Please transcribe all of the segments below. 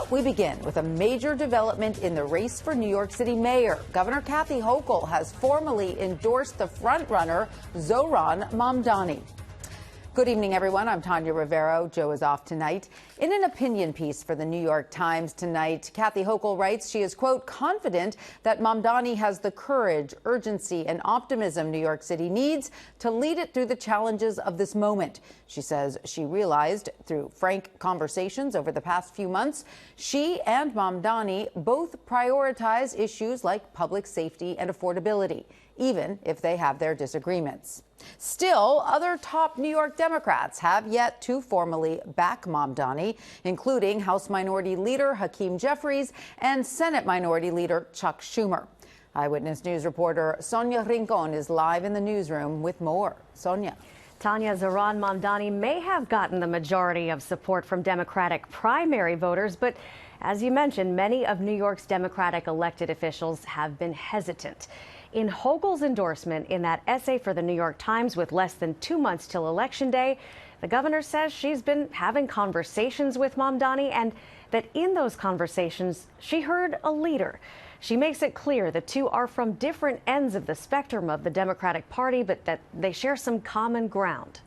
But we begin with a major development in the race for New York City mayor. Governor Kathy Hochul has formally endorsed the frontrunner, Zohran Mamdani. Good evening, everyone. I'm Tanya Rivero. Joe is off tonight. In an opinion piece for the New York Times tonight, Kathy Hochul writes she is, quote, confident that Mamdani has the courage, urgency, and optimism New York City needs to lead it through the challenges of this moment. She says she realized through frank conversations over the past few months, she and Mamdani both prioritize issues like public safety and affordability, even if they have their disagreements. Still, other top New York Democrats have yet to formally back Mamdani, including House Minority Leader Hakeem Jeffries and Senate Minority Leader Chuck Schumer. Eyewitness News reporter Sonia Rincon is live in the newsroom with more. Sonia. Tanya, Zohran Mamdani may have gotten the majority of support from Democratic primary voters, but as you mentioned, many of New York's Democratic elected officials have been hesitant. In Hochul's endorsement in that essay for the New York Times with less than 2 months till Election Day, the governor says she's been having conversations with Mamdani and that in those conversations, she heard a leader. She makes it clear the two are from different ends of the spectrum of the Democratic Party, but that they share some common ground.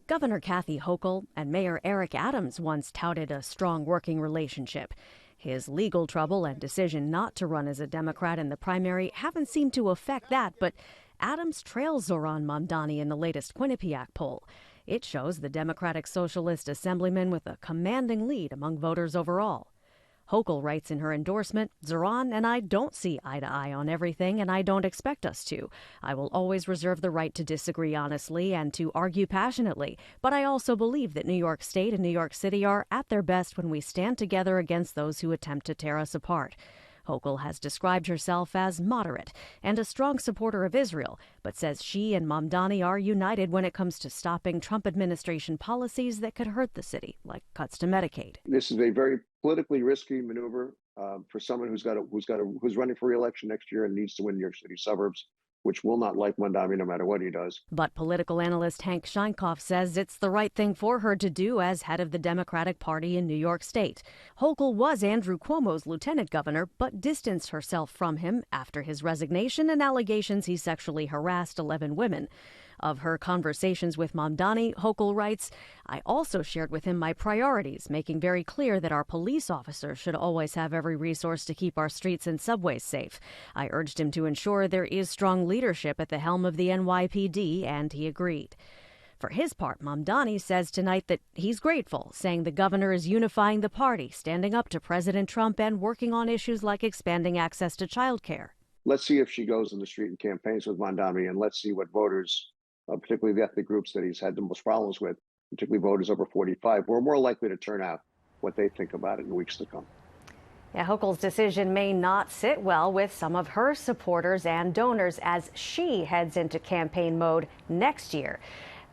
Governor Kathy Hochul and Mayor Eric Adams once touted a strong working relationship. His legal trouble and decision not to run as a Democrat in the primary haven't seemed to affect that, but Adams trails Zohran Mamdani in the latest Quinnipiac poll. It shows the Democratic Socialist Assemblyman with a commanding lead among voters overall. Hochul writes in her endorsement, Zohran and I don't see eye to eye on everything, and I don't expect us to. I will always reserve the right to disagree honestly and to argue passionately, but I also believe that New York State and New York City are at their best when we stand together against those who attempt to tear us apart. Hochul has described herself as moderate and a strong supporter of Israel, but says she and Mamdani are united when it comes to stopping Trump administration policies that could hurt the city, like cuts to Medicaid. This is a very politically risky maneuver for someone who's running for re-election next year and needs to win New York City suburbs, which will not like Mamdani no matter what he does. But political analyst Hank Scheinkoff says it's the right thing for her to do as head of the Democratic Party in New York State. Hochul was Andrew Cuomo's lieutenant governor, but distanced herself from him after his resignation and allegations he sexually harassed 11 women. Of her conversations with Mamdani, Hochul writes, I also shared with him my priorities, making very clear that our police officers should always have every resource to keep our streets and subways safe. I urged him to ensure there is strong leadership at the helm of the NYPD, and he agreed. For his part, Mamdani says tonight that he's grateful, saying the governor is unifying the party, standing up to President Trump, and working on issues like expanding access to child care. Let's see if she goes in the street and campaigns with Mamdani, and let's see what voters, particularly the ethnic groups that he's had the most problems with, particularly voters over 45, who are more likely to turn out what they think about it in weeks to come. Yeah, Hochul's decision may not sit well with some of her supporters and donors as she heads into campaign mode next year.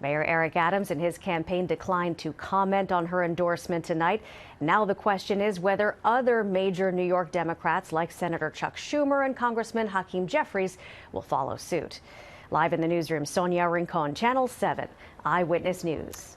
Mayor Eric Adams and his campaign declined to comment on her endorsement tonight. Now the question is whether other major New York Democrats like Senator Chuck Schumer and Congressman Hakeem Jeffries will follow suit. Live in the newsroom, Sonia Rincon, Channel 7, Eyewitness News.